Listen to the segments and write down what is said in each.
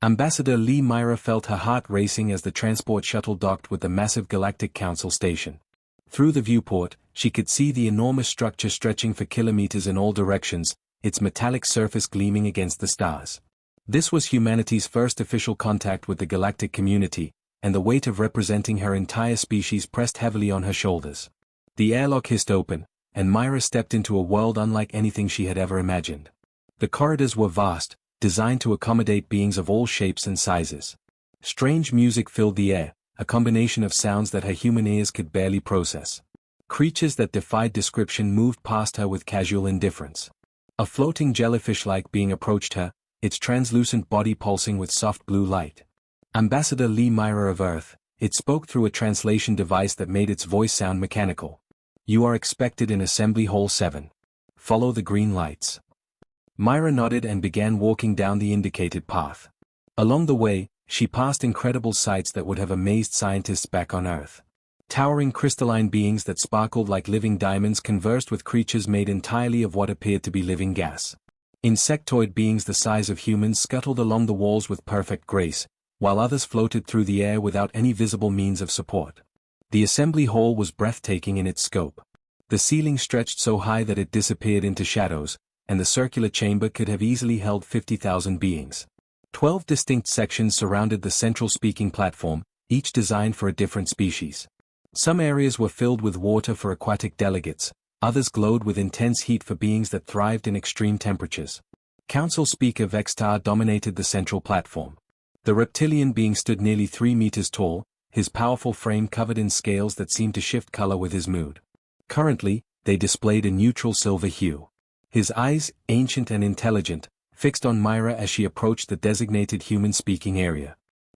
Ambassador Lee Myra felt her heart racing as the transport shuttle docked with the massive Galactic Council station. Through the viewport, she could see the enormous structure stretching for kilometers in all directions, its metallic surface gleaming against the stars. This was humanity's first official contact with the galactic community, and the weight of representing her entire species pressed heavily on her shoulders. The airlock hissed open, and Myra stepped into a world unlike anything she had ever imagined. The corridors were vast, designed to accommodate beings of all shapes and sizes. Strange music filled the air, a combination of sounds that her human ears could barely process. Creatures that defied description moved past her with casual indifference. A floating jellyfish-like being approached her, its translucent body pulsing with soft blue light. Ambassador Lee Myra of Earth, it spoke through a translation device that made its voice sound mechanical. You are expected in Assembly Hall 7. Follow the green lights. Myra nodded and began walking down the indicated path. Along the way, she passed incredible sights that would have amazed scientists back on Earth. Towering crystalline beings that sparkled like living diamonds conversed with creatures made entirely of what appeared to be living gas. Insectoid beings the size of humans scuttled along the walls with perfect grace, while others floated through the air without any visible means of support. The assembly hall was breathtaking in its scope. The ceiling stretched so high that it disappeared into shadows, and the circular chamber could have easily held 50,000 beings. 12 distinct sections surrounded the central speaking platform, each designed for a different species. Some areas were filled with water for aquatic delegates, others glowed with intense heat for beings that thrived in extreme temperatures. Council Speaker Vextar dominated the central platform. The reptilian being stood nearly 3 meters tall, his powerful frame covered in scales that seemed to shift color with his mood. Currently, they displayed a neutral silver hue. His eyes, ancient and intelligent, fixed on Myra as she approached the designated human-speaking area.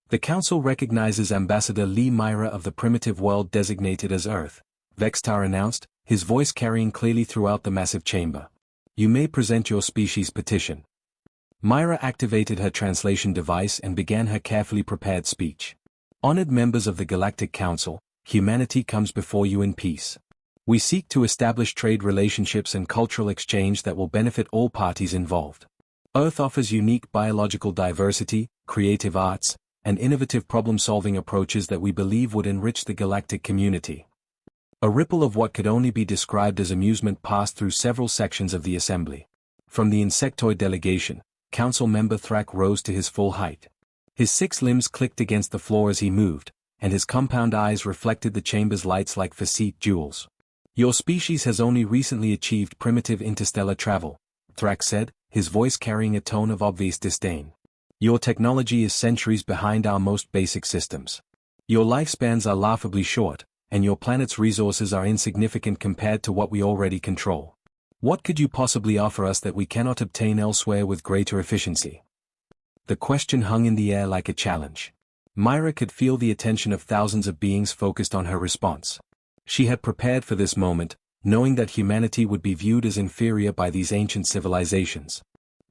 The Council recognizes Ambassador Lee Myra of the primitive world designated as Earth, Vextar announced, his voice carrying clearly throughout the massive chamber. You may present your species petition. Myra activated her translation device and began her carefully prepared speech. Honored members of the Galactic Council, humanity comes before you in peace. We seek to establish trade relationships and cultural exchange that will benefit all parties involved. Earth offers unique biological diversity, creative arts, and innovative problem-solving approaches that we believe would enrich the galactic community. A ripple of what could only be described as amusement passed through several sections of the assembly. From the insectoid delegation, Council Member Thrak rose to his full height. His 6 limbs clicked against the floor as he moved, and his compound eyes reflected the chamber's lights like facete jewels. Your species has only recently achieved primitive interstellar travel, Thrak said, his voice carrying a tone of obvious disdain. Your technology is centuries behind our most basic systems. Your lifespans are laughably short, and your planet's resources are insignificant compared to what we already control. What could you possibly offer us that we cannot obtain elsewhere with greater efficiency? The question hung in the air like a challenge. Myra could feel the attention of thousands of beings focused on her response. She had prepared for this moment, knowing that humanity would be viewed as inferior by these ancient civilizations.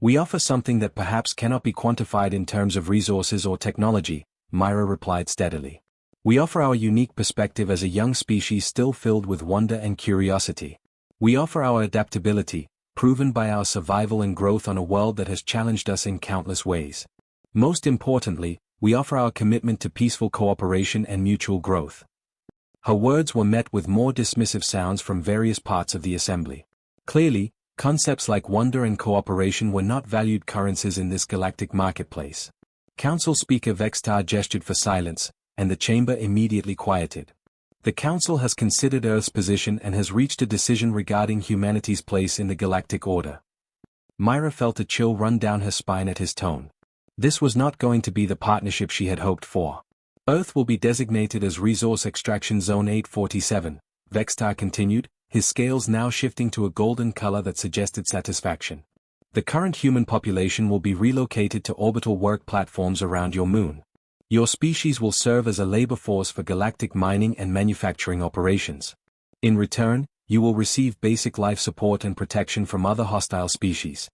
We offer something that perhaps cannot be quantified in terms of resources or technology, Myra replied steadily. We offer our unique perspective as a young species still filled with wonder and curiosity. We offer our adaptability, proven by our survival and growth on a world that has challenged us in countless ways. Most importantly, we offer our commitment to peaceful cooperation and mutual growth. Her words were met with more dismissive sounds from various parts of the assembly. Clearly, concepts like wonder and cooperation were not valued currencies in this galactic marketplace. Council Speaker Vextar gestured for silence, and the chamber immediately quieted. The Council has considered Earth's position and has reached a decision regarding humanity's place in the galactic order. Myra felt a chill run down her spine at his tone. This was not going to be the partnership she had hoped for. Earth will be designated as Resource Extraction Zone 847, Vextar continued, his scales now shifting to a golden color that suggested satisfaction. The current human population will be relocated to orbital work platforms around your moon. Your species will serve as a labor force for galactic mining and manufacturing operations. In return, you will receive basic life support and protection from other hostile species.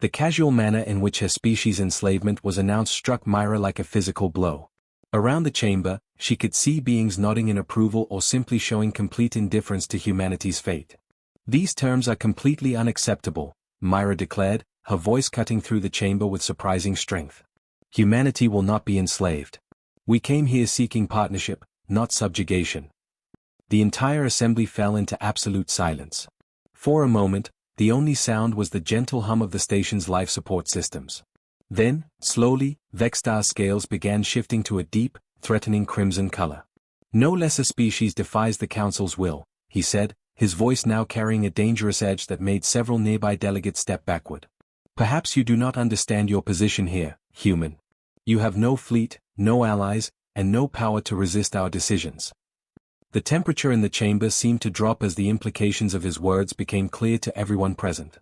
The casual manner in which her species' enslavement was announced struck Myra like a physical blow. Around the chamber, she could see beings nodding in approval or simply showing complete indifference to humanity's fate. These terms are completely unacceptable, Myra declared, her voice cutting through the chamber with surprising strength. Humanity will not be enslaved. We came here seeking partnership, not subjugation. The entire assembly fell into absolute silence. For a moment, the only sound was the gentle hum of the station's life support systems. Then, slowly, Vextar's scales began shifting to a deep, threatening crimson color. No lesser species defies the Council's will, he said, his voice now carrying a dangerous edge that made several nearby delegates step backward. Perhaps you do not understand your position here, human. You have no fleet, no allies, and no power to resist our decisions. The temperature in the chamber seemed to drop as the implications of his words became clear to everyone present.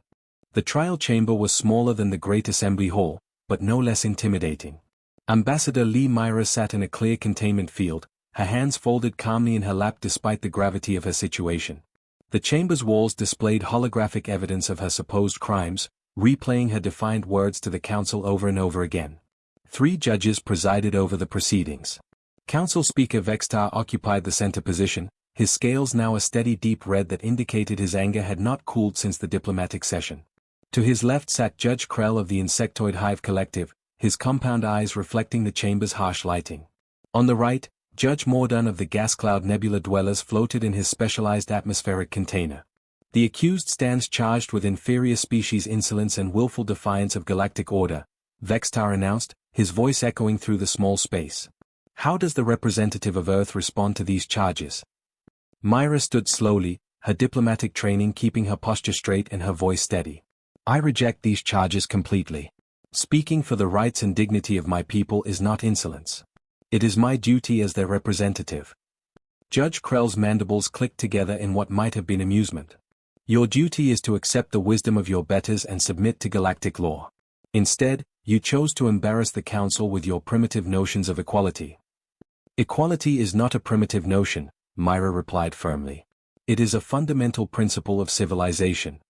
The trial chamber was smaller than the Great Assembly Hall, but no less intimidating. Ambassador Lee Myra sat in a clear containment field, her hands folded calmly in her lap despite the gravity of her situation. The chamber's walls displayed holographic evidence of her supposed crimes, replaying her defiant words to the Council over and over again. 3 judges presided over the proceedings. Council Speaker Vextar occupied the center position, his scales now a steady deep red that indicated his anger had not cooled since the diplomatic session. To his left sat Judge Krell of the Insectoid Hive Collective, his compound eyes reflecting the chamber's harsh lighting. On the right, Judge Mordun of the Gas Cloud Nebula Dwellers floated in his specialized atmospheric container. The accused stands charged with inferior species insolence and willful defiance of galactic order, Vextar announced, his voice echoing through the small space. How does the representative of Earth respond to these charges? Myra stood slowly, her diplomatic training keeping her posture straight and her voice steady. I reject these charges completely. Speaking for the rights and dignity of my people is not insolence. It is my duty as their representative. Judge Krell's mandibles clicked together in what might have been amusement. Your duty is to accept the wisdom of your betters and submit to galactic law. Instead, you chose to embarrass the Council with your primitive notions of equality. Equality is not a primitive notion, Myra replied firmly. It is a fundamental principle of civilization.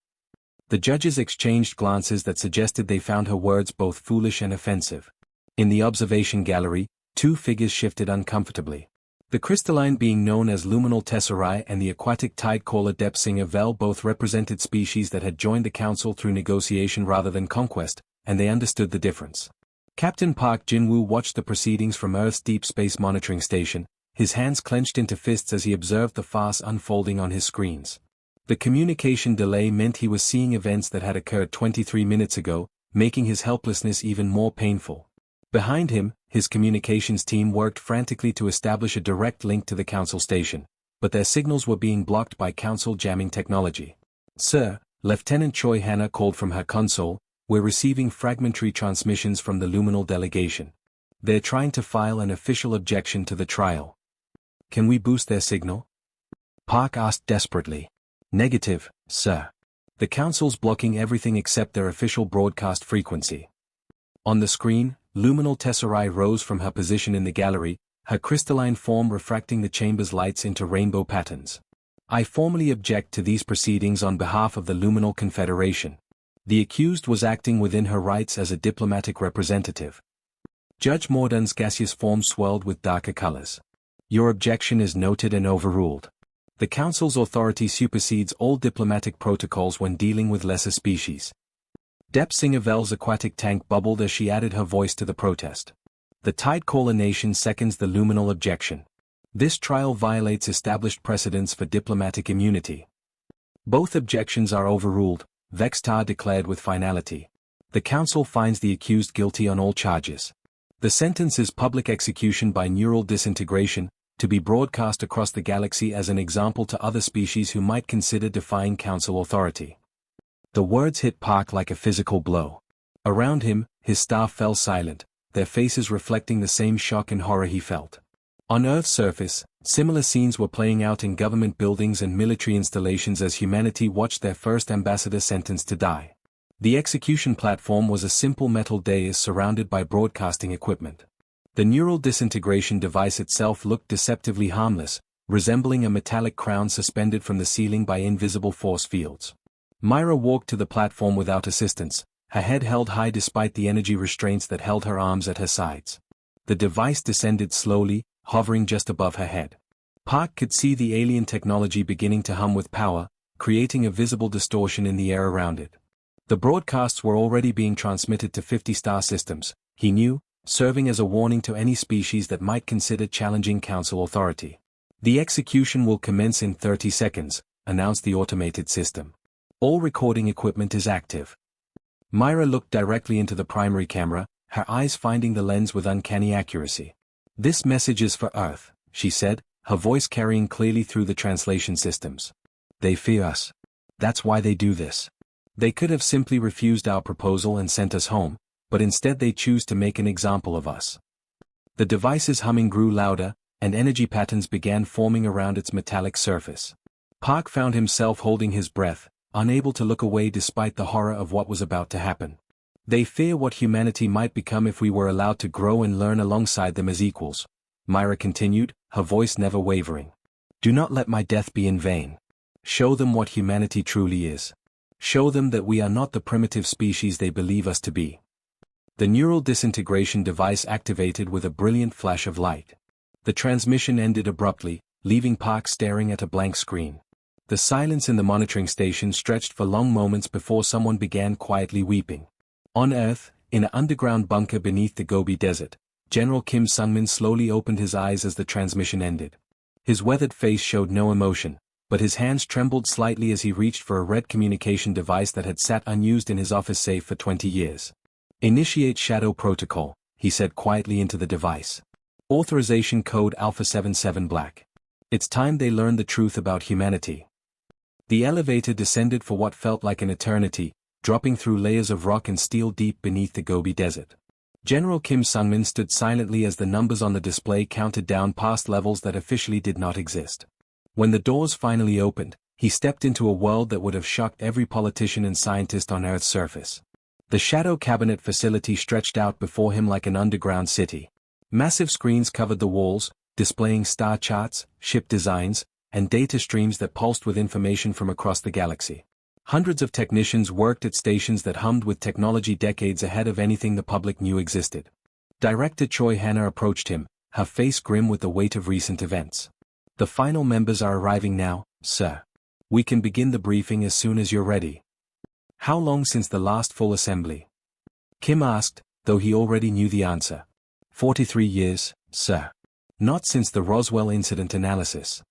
The judges exchanged glances that suggested they found her words both foolish and offensive. In the observation gallery, 2 figures shifted uncomfortably. The crystalline being known as luminal tesserae and the aquatic tidecaller Depsinger Vel both represented species that had joined the Council through negotiation rather than conquest, and they understood the difference. Captain Park Jinwoo watched the proceedings from Earth's Deep Space Monitoring Station, his hands clenched into fists as he observed the farce unfolding on his screens. The communication delay meant he was seeing events that had occurred 23 minutes ago, making his helplessness even more painful. Behind him, his communications team worked frantically to establish a direct link to the Council station, but their signals were being blocked by Council jamming technology. Sir, Lieutenant Choi Hanna called from her console, we're receiving fragmentary transmissions from the Luminal delegation. They're trying to file an official objection to the trial. Can we boost their signal? Park asked desperately. Negative, sir. The Council's blocking everything except their official broadcast frequency. On the screen, Luminal Tesserae rose from her position in the gallery, her crystalline form refracting the chamber's lights into rainbow patterns. I formally object to these proceedings on behalf of the Luminal Confederation. The accused was acting within her rights as a diplomatic representative. Judge Mordun's gaseous form swirled with darker colors. Your objection is noted and overruled. The Council's authority supersedes all diplomatic protocols when dealing with lesser species. Depsinger Vel's aquatic tank bubbled as she added her voice to the protest. The Tidecaller Nation seconds the luminal objection. This trial violates established precedents for diplomatic immunity. Both objections are overruled, Vextar declared with finality. The Council finds the accused guilty on all charges. The sentence is public execution by neural disintegration, to be broadcast across the galaxy as an example to other species who might consider defying Council authority. The words hit Park like a physical blow. Around him, his staff fell silent, their faces reflecting the same shock and horror he felt. On Earth's surface, similar scenes were playing out in government buildings and military installations as humanity watched their first ambassador sentenced to die. The execution platform was a simple metal dais surrounded by broadcasting equipment. The neural disintegration device itself looked deceptively harmless, resembling a metallic crown suspended from the ceiling by invisible force fields. Myra walked to the platform without assistance, her head held high despite the energy restraints that held her arms at her sides. The device descended slowly, hovering just above her head. Park could see the alien technology beginning to hum with power, creating a visible distortion in the air around it. The broadcasts were already being transmitted to 50 star systems, he knew, serving as a warning to any species that might consider challenging Council authority. The execution will commence in 30 seconds, announced the automated system. All recording equipment is active. Myra looked directly into the primary camera, her eyes finding the lens with uncanny accuracy. "This message is for Earth," she said, her voice carrying clearly through the translation systems. "They fear us. That's why they do this. They could have simply refused our proposal and sent us home, but instead they choose to make an example of us." The device's humming grew louder, and energy patterns began forming around its metallic surface. Park found himself holding his breath, unable to look away despite the horror of what was about to happen. "They fear what humanity might become if we were allowed to grow and learn alongside them as equals," Myra continued, her voice never wavering. "Do not let my death be in vain. Show them what humanity truly is. Show them that we are not the primitive species they believe us to be." The neural disintegration device activated with a brilliant flash of light. The transmission ended abruptly, leaving Park staring at a blank screen. The silence in the monitoring station stretched for long moments before someone began quietly weeping. On Earth, in an underground bunker beneath the Gobi Desert, General Kim Sungmin slowly opened his eyes as the transmission ended. His weathered face showed no emotion, but his hands trembled slightly as he reached for a red communication device that had sat unused in his office safe for 20 years. "Initiate Shadow Protocol," he said quietly into the device. "Authorization code Alpha 77 Black. It's time they learned the truth about humanity." The elevator descended for what felt like an eternity, dropping through layers of rock and steel deep beneath the Gobi Desert. General Kim Sungmin stood silently as the numbers on the display counted down past levels that officially did not exist. When the doors finally opened, he stepped into a world that would have shocked every politician and scientist on Earth's surface. The Shadow Cabinet facility stretched out before him like an underground city. Massive screens covered the walls, displaying star charts, ship designs, and data streams that pulsed with information from across the galaxy. Hundreds of technicians worked at stations that hummed with technology decades ahead of anything the public knew existed. Director Choi Hanna approached him, her face grim with the weight of recent events. "The final members are arriving now, sir. We can begin the briefing as soon as you're ready." "How long since the last full assembly?" Kim asked, though he already knew the answer. 43 years, sir. Not since the Roswell incident analysis."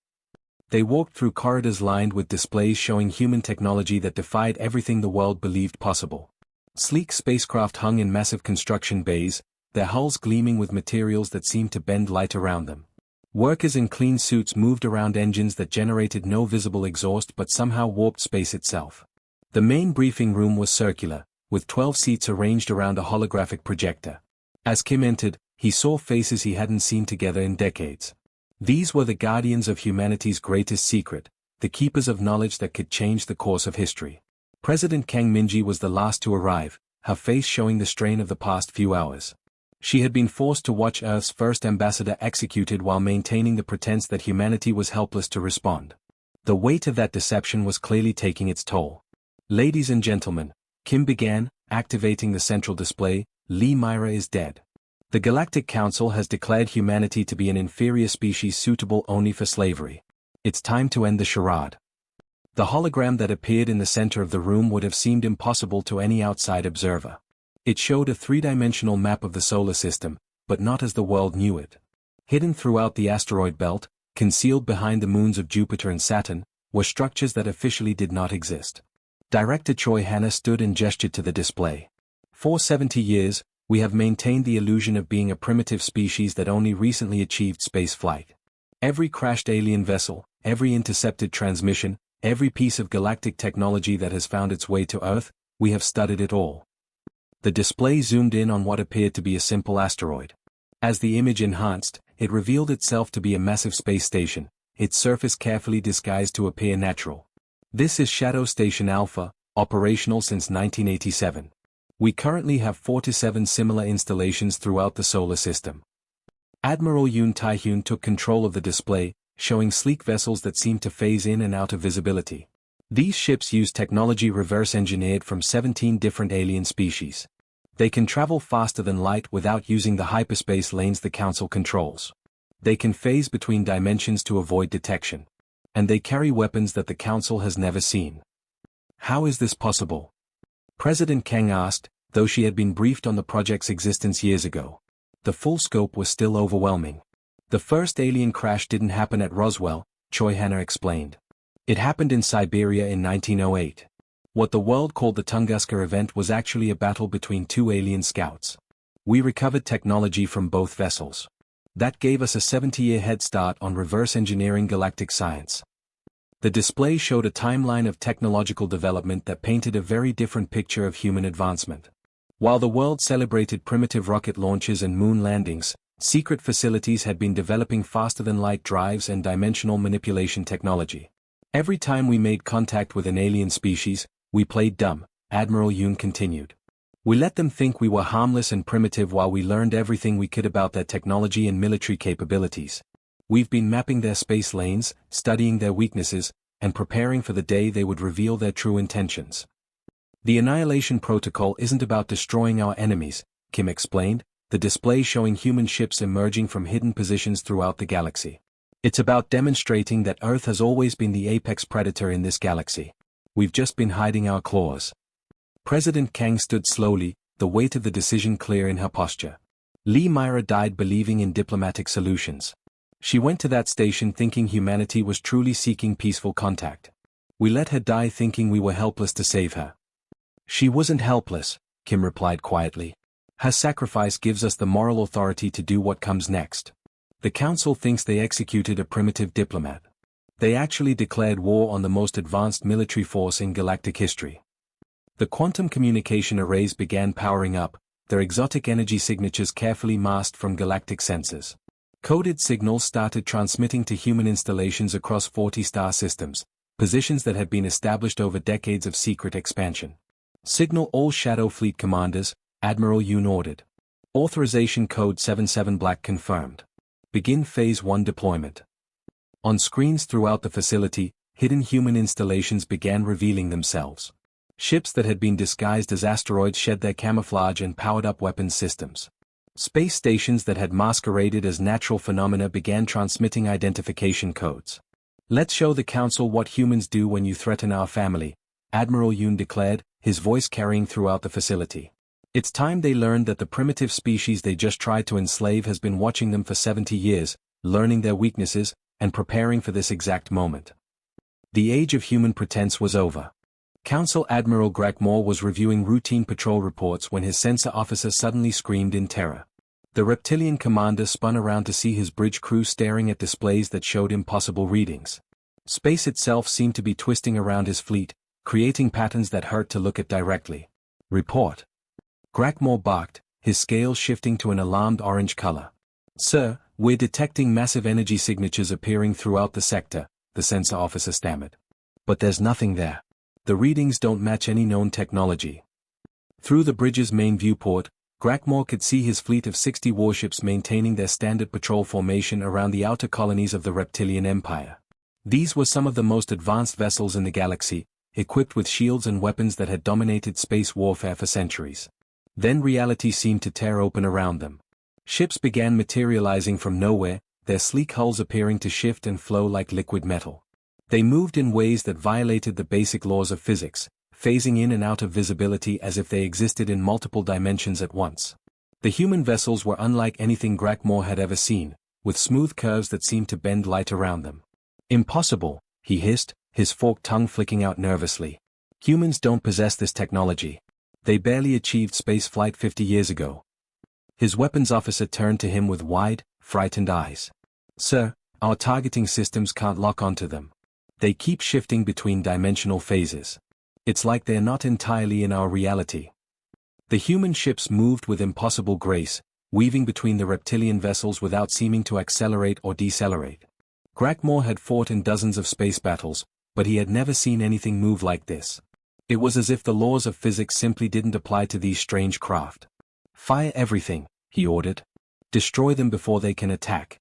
They walked through corridors lined with displays showing human technology that defied everything the world believed possible. Sleek spacecraft hung in massive construction bays, their hulls gleaming with materials that seemed to bend light around them. Workers in clean suits moved around engines that generated no visible exhaust but somehow warped space itself. The main briefing room was circular, with 12 seats arranged around a holographic projector. As Kim entered, he saw faces he hadn't seen together in decades. These were the guardians of humanity's greatest secret, the keepers of knowledge that could change the course of history. President Kang Minji was the last to arrive, her face showing the strain of the past few hours. She had been forced to watch Earth's first ambassador executed while maintaining the pretense that humanity was helpless to respond. The weight of that deception was clearly taking its toll. "Ladies and gentlemen," Kim began, activating the central display, "Lee Myra is dead. The Galactic Council has declared humanity to be an inferior species suitable only for slavery. It's time to end the charade." The hologram that appeared in the center of the room would have seemed impossible to any outside observer. It showed a three-dimensional map of the solar system, but not as the world knew it. Hidden throughout the asteroid belt, concealed behind the moons of Jupiter and Saturn, were structures that officially did not exist. Director Choi Hanna stood and gestured to the display. "For 70 years, we have maintained the illusion of being a primitive species that only recently achieved space flight. Every crashed alien vessel, every intercepted transmission, every piece of galactic technology that has found its way to Earth, we have studied it all." The display zoomed in on what appeared to be a simple asteroid. As the image enhanced, it revealed itself to be a massive space station, its surface carefully disguised to appear natural. "This is Shadow Station Alpha, operational since 1987. We currently have 47 similar installations throughout the solar system." Admiral Yoon Tae-hyun took control of the display, showing sleek vessels that seemed to phase in and out of visibility. These ships use technology reverse-engineered from 17 different alien species. They can travel faster than light without using the hyperspace lanes the Council controls. They can phase between dimensions to avoid detection. And they carry weapons that the Council has never seen. "How is this possible?" President Kang asked, though she had been briefed on the project's existence years ago. the full scope was still overwhelming. The first alien crash didn't happen at Roswell, Choi Hanna explained. It happened in Siberia in 1908. What the world called the Tunguska event was actually a battle between two alien scouts. We recovered technology from both vessels. That gave us a 70-year head start on reverse engineering galactic science. The display showed a timeline of technological development that painted a very different picture of human advancement. While the world celebrated primitive rocket launches and moon landings, secret facilities had been developing faster-than-light drives and dimensional manipulation technology. Every time we made contact with an alien species, we played dumb, Admiral Yoon continued. We let them think we were harmless and primitive while we learned everything we could about their technology and military capabilities. We've been mapping their space lanes, studying their weaknesses, and preparing for the day they would reveal their true intentions. The Annihilation Protocol isn't about destroying our enemies, Kim explained, the display showing human ships emerging from hidden positions throughout the galaxy. It's about demonstrating that Earth has always been the apex predator in this galaxy. We've just been hiding our claws. President Kang stood slowly, the weight of the decision clear in her posture. Lee Myra died believing in diplomatic solutions. She went to that station thinking humanity was truly seeking peaceful contact. We let her die thinking we were helpless to save her. She wasn't helpless, Kim replied quietly. Her sacrifice gives us the moral authority to do what comes next. The Council thinks they executed a primitive diplomat. They actually declared war on the most advanced military force in galactic history. The quantum communication arrays began powering up, their exotic energy signatures carefully masked from galactic sensors. Coded signals started transmitting to human installations across 40 star systems, positions that had been established over decades of secret expansion. Signal all Shadow Fleet commanders, Admiral Yoon ordered. Authorization code 77 Black confirmed. Begin Phase 1 deployment. On screens throughout the facility, hidden human installations began revealing themselves. Ships that had been disguised as asteroids shed their camouflage and powered up weapons systems. Space stations that had masqueraded as natural phenomena began transmitting identification codes. Let's show the Council what humans do when you threaten our family, Admiral Yoon declared, his voice carrying throughout the facility. It's time they learned that the primitive species they just tried to enslave has been watching them for 70 years, learning their weaknesses, and preparing for this exact moment. The age of human pretense was over. Council Admiral Greg Moore was reviewing routine patrol reports when his sensor officer suddenly screamed in terror. The reptilian commander spun around to see his bridge crew staring at displays that showed impossible readings. Space itself seemed to be twisting around his fleet, creating patterns that hurt to look at directly. Report. Greg Moore barked, his scales shifting to an alarmed orange color. Sir, we're detecting massive energy signatures appearing throughout the sector, the sensor officer stammered. But there's nothing there. The readings don't match any known technology. Through the bridge's main viewport, Greg Moore could see his fleet of 60 warships maintaining their standard patrol formation around the outer colonies of the Reptilian Empire. These were some of the most advanced vessels in the galaxy, equipped with shields and weapons that had dominated space warfare for centuries. Then reality seemed to tear open around them. Ships began materializing from nowhere, their sleek hulls appearing to shift and flow like liquid metal. They moved in ways that violated the basic laws of physics, phasing in and out of visibility as if they existed in multiple dimensions at once. The human vessels were unlike anything Greg Moore had ever seen, with smooth curves that seemed to bend light around them. Impossible, he hissed, his forked tongue flicking out nervously. Humans don't possess this technology. They barely achieved space flight 50 years ago. His weapons officer turned to him with wide, frightened eyes. Sir, our targeting systems can't lock onto them. They keep shifting between dimensional phases. It's like they're not entirely in our reality. The human ships moved with impossible grace, weaving between the reptilian vessels without seeming to accelerate or decelerate. Greg Moore had fought in dozens of space battles, but he had never seen anything move like this. It was as if the laws of physics simply didn't apply to these strange craft. Fire everything, he ordered. Destroy them before they can attack.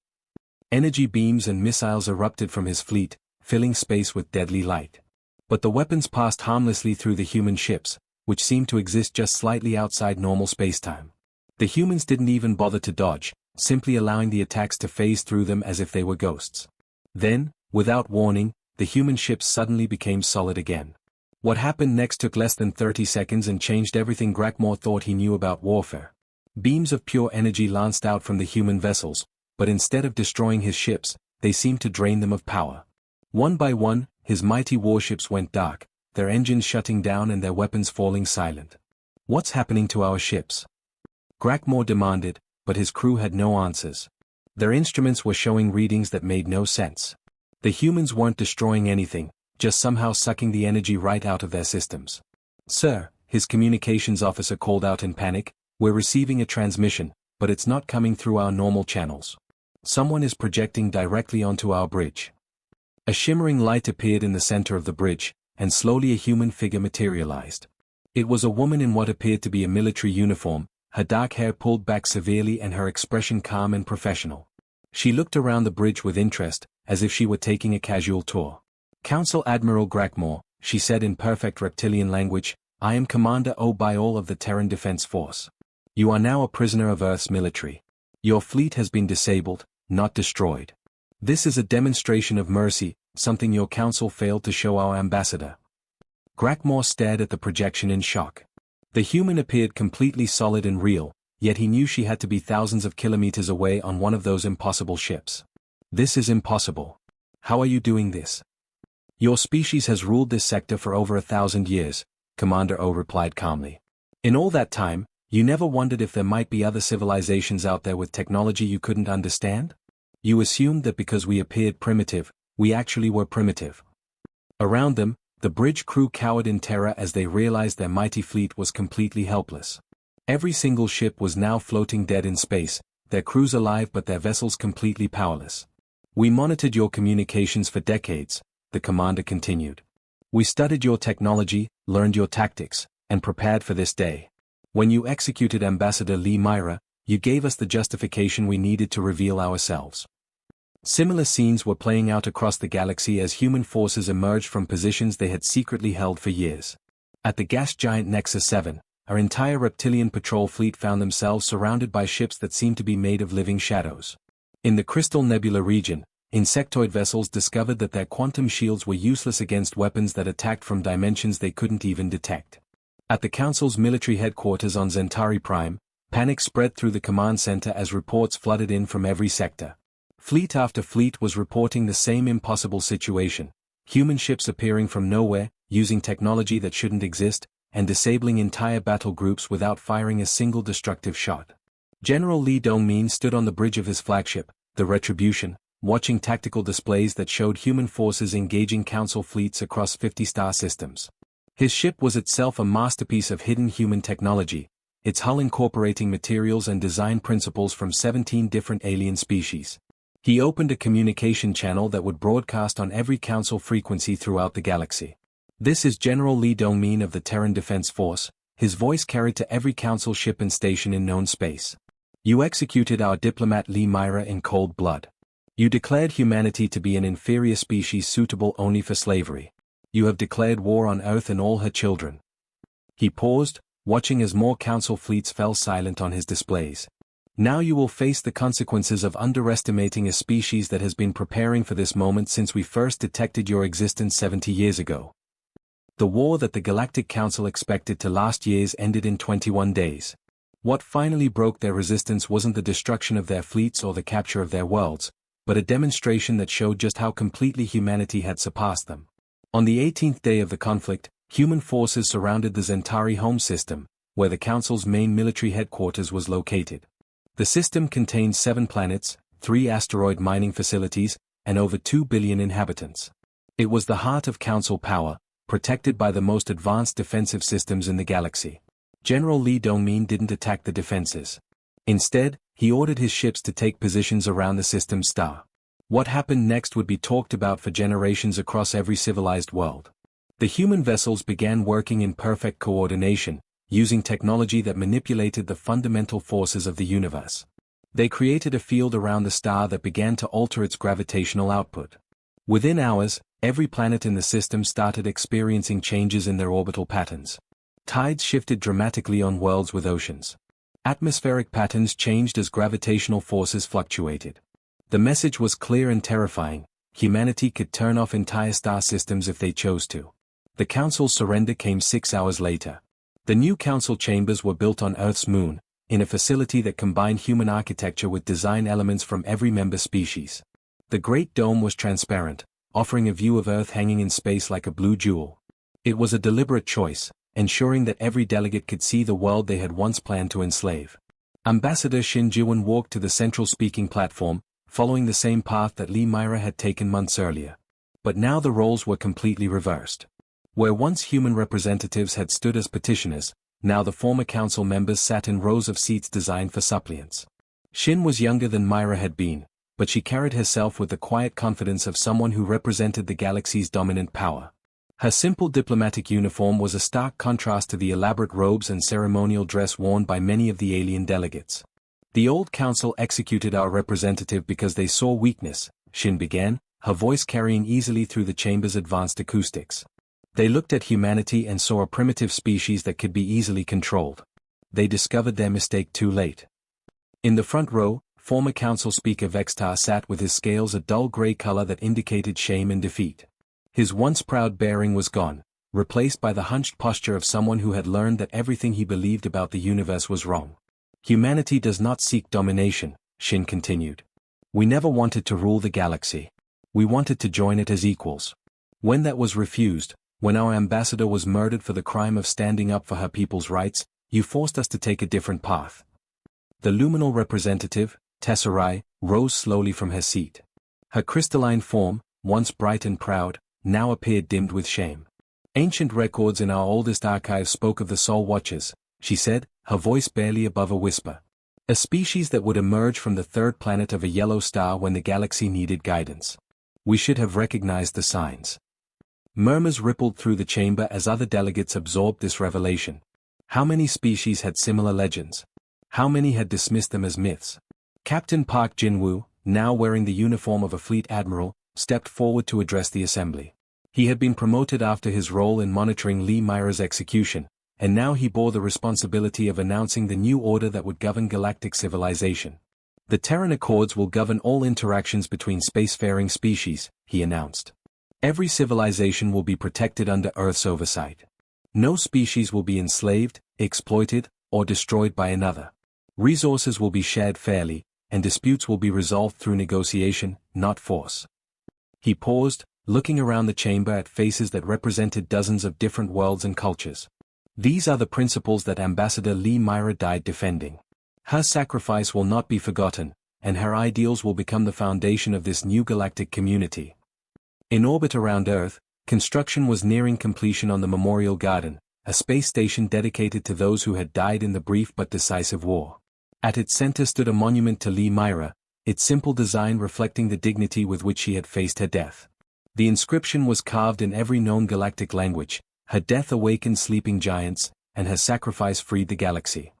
Energy beams and missiles erupted from his fleet, filling space with deadly light. But the weapons passed harmlessly through the human ships, which seemed to exist just slightly outside normal spacetime. The humans didn't even bother to dodge, simply allowing the attacks to phase through them as if they were ghosts. Then, without warning, the human ships suddenly became solid again. What happened next took less than 30 seconds and changed everything Greg Moore thought he knew about warfare. Beams of pure energy lanced out from the human vessels, but instead of destroying his ships, they seemed to drain them of power. One by one, his mighty warships went dark, their engines shutting down and their weapons falling silent. "What's happening to our ships?" Grackmore demanded, but his crew had no answers. Their instruments were showing readings that made no sense. The humans weren't destroying anything, just somehow sucking the energy right out of their systems. "Sir," his communications officer called out in panic, "we're receiving a transmission, but it's not coming through our normal channels. Someone is projecting directly onto our bridge." A shimmering light appeared in the center of the bridge, and slowly a human figure materialized. It was a woman in what appeared to be a military uniform, her dark hair pulled back severely and her expression calm and professional. She looked around the bridge with interest, as if she were taking a casual tour. "Council Admiral Grackmore," she said in perfect reptilian language, "I am Commander O'Byall of the Terran Defense Force. You are now a prisoner of Earth's military. Your fleet has been disabled, not destroyed. This is a demonstration of mercy, something your council failed to show our ambassador." Grackmore stared at the projection in shock. The human appeared completely solid and real, yet he knew she had to be thousands of kilometers away on one of those impossible ships. "This is impossible. How are you doing this?" "Your species has ruled this sector for over 1,000 years, Commander O replied calmly. "In all that time, you never wondered if there might be other civilizations out there with technology you couldn't understand? You assumed that because we appeared primitive, we actually were primitive." Around them, the bridge crew cowered in terror as they realized their mighty fleet was completely helpless. Every single ship was now floating dead in space, their crews alive but their vessels completely powerless. "We monitored your communications for decades," the commander continued. "We studied your technology, learned your tactics, and prepared for this day. When you executed Ambassador Lee Myra, you gave us the justification we needed to reveal ourselves." Similar scenes were playing out across the galaxy as human forces emerged from positions they had secretly held for years. At the gas giant Nexus 7, our entire reptilian patrol fleet found themselves surrounded by ships that seemed to be made of living shadows. In the Crystal Nebula region, insectoid vessels discovered that their quantum shields were useless against weapons that attacked from dimensions they couldn't even detect. At the Council's military headquarters on Zentari Prime, panic spread through the command center as reports flooded in from every sector. Fleet after fleet was reporting the same impossible situation, human ships appearing from nowhere, using technology that shouldn't exist, and disabling entire battle groups without firing a single destructive shot. General Lee Dongmin stood on the bridge of his flagship, the Retribution, watching tactical displays that showed human forces engaging Council fleets across 50 star systems. His ship was itself a masterpiece of hidden human technology, its hull incorporating materials and design principles from 17 different alien species. He opened a communication channel that would broadcast on every Council frequency throughout the galaxy. "This is General Lee Dongmin of the Terran Defense Force," his voice carried to every Council ship and station in known space. "You executed our diplomat Lee Myra in cold blood. You declared humanity to be an inferior species suitable only for slavery. You have declared war on Earth and all her children." He paused, watching as more Council fleets fell silent on his displays. "Now you will face the consequences of underestimating a species that has been preparing for this moment since we first detected your existence 70 years ago." The war that the Galactic Council expected to last years ended in 21 days. What finally broke their resistance wasn't the destruction of their fleets or the capture of their worlds, but a demonstration that showed just how completely humanity had surpassed them. On the 18th day of the conflict, human forces surrounded the Zentari home system, where the Council's main military headquarters was located. The system contained 7 planets, 3 asteroid mining facilities, and over 2 billion inhabitants. It was the heart of Council power, protected by the most advanced defensive systems in the galaxy. General Lee Dongmin didn't attack the defenses. Instead, he ordered his ships to take positions around the system's star. What happened next would be talked about for generations across every civilized world. The human vessels began working in perfect coordination, using technology that manipulated the fundamental forces of the universe. They created a field around the star that began to alter its gravitational output. Within hours, every planet in the system started experiencing changes in their orbital patterns. Tides shifted dramatically on worlds with oceans. Atmospheric patterns changed as gravitational forces fluctuated. The message was clear and terrifying: humanity could turn off entire star systems if they chose to. The Council's surrender came 6 hours later. The new Council chambers were built on Earth's moon, in a facility that combined human architecture with design elements from every member species. The Great Dome was transparent, offering a view of Earth hanging in space like a blue jewel. It was a deliberate choice, ensuring that every delegate could see the world they had once planned to enslave. Ambassador Shin Jiwon walked to the central speaking platform, following the same path that Lee Myra had taken months earlier. But now the roles were completely reversed. Where once human representatives had stood as petitioners, now the former council members sat in rows of seats designed for suppliants. Shin was younger than Myra had been, but she carried herself with the quiet confidence of someone who represented the galaxy's dominant power. Her simple diplomatic uniform was a stark contrast to the elaborate robes and ceremonial dress worn by many of the alien delegates. The old council executed our representative because they saw weakness, Shin began, her voice carrying easily through the chamber's advanced acoustics. They looked at humanity and saw a primitive species that could be easily controlled. They discovered their mistake too late. In the front row, former council speaker Vextar sat with his scales a dull gray color that indicated shame and defeat. His once proud bearing was gone, replaced by the hunched posture of someone who had learned that everything he believed about the universe was wrong. Humanity does not seek domination, Shin continued. We never wanted to rule the galaxy. We wanted to join it as equals. When that was refused, when our ambassador was murdered for the crime of standing up for her people's rights, you forced us to take a different path. The luminal representative, Tesserai, rose slowly from her seat. Her crystalline form, once bright and proud, now appeared dimmed with shame. Ancient records in our oldest archives spoke of the Soul Watchers, she said, her voice barely above a whisper. A species that would emerge from the third planet of a yellow star when the galaxy needed guidance. We should have recognized the signs. Murmurs rippled through the chamber as other delegates absorbed this revelation. How many species had similar legends? How many had dismissed them as myths? Captain Park Jin-woo, now wearing the uniform of a fleet admiral, stepped forward to address the assembly. He had been promoted after his role in monitoring Lee Myra's execution, and now he bore the responsibility of announcing the new order that would govern galactic civilization. The Terran Accords will govern all interactions between spacefaring species, he announced. Every civilization will be protected under Earth's oversight. No species will be enslaved, exploited, or destroyed by another. Resources will be shared fairly, and disputes will be resolved through negotiation, not force. He paused, looking around the chamber at faces that represented dozens of different worlds and cultures. These are the principles that Ambassador Lee Myra died defending. Her sacrifice will not be forgotten, and her ideals will become the foundation of this new galactic community. In orbit around Earth, construction was nearing completion on the Memorial Garden, a space station dedicated to those who had died in the brief but decisive war. At its center stood a monument to Lee Myra, its simple design reflecting the dignity with which she had faced her death. The inscription was carved in every known galactic language: her death awakened sleeping giants, and her sacrifice freed the galaxy.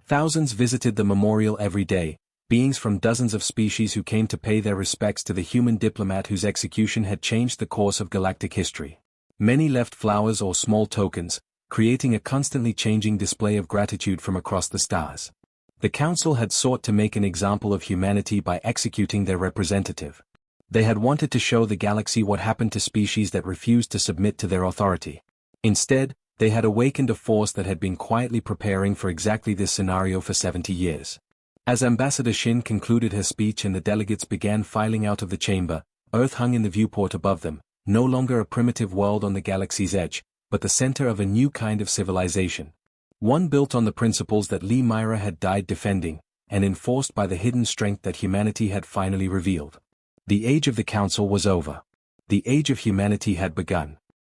Thousands visited the memorial every day, beings from dozens of species who came to pay their respects to the human diplomat whose execution had changed the course of galactic history. Many left flowers or small tokens, creating a constantly changing display of gratitude from across the stars. The Council had sought to make an example of humanity by executing their representative. They had wanted to show the galaxy what happened to species that refused to submit to their authority. Instead, they had awakened a force that had been quietly preparing for exactly this scenario for 70 years. As Ambassador Shin concluded her speech and the delegates began filing out of the chamber, Earth hung in the viewport above them, no longer a primitive world on the galaxy's edge, but the center of a new kind of civilization. One built on the principles that Lee Myra had died defending, and enforced by the hidden strength that humanity had finally revealed. The age of the Council was over. The age of humanity had begun.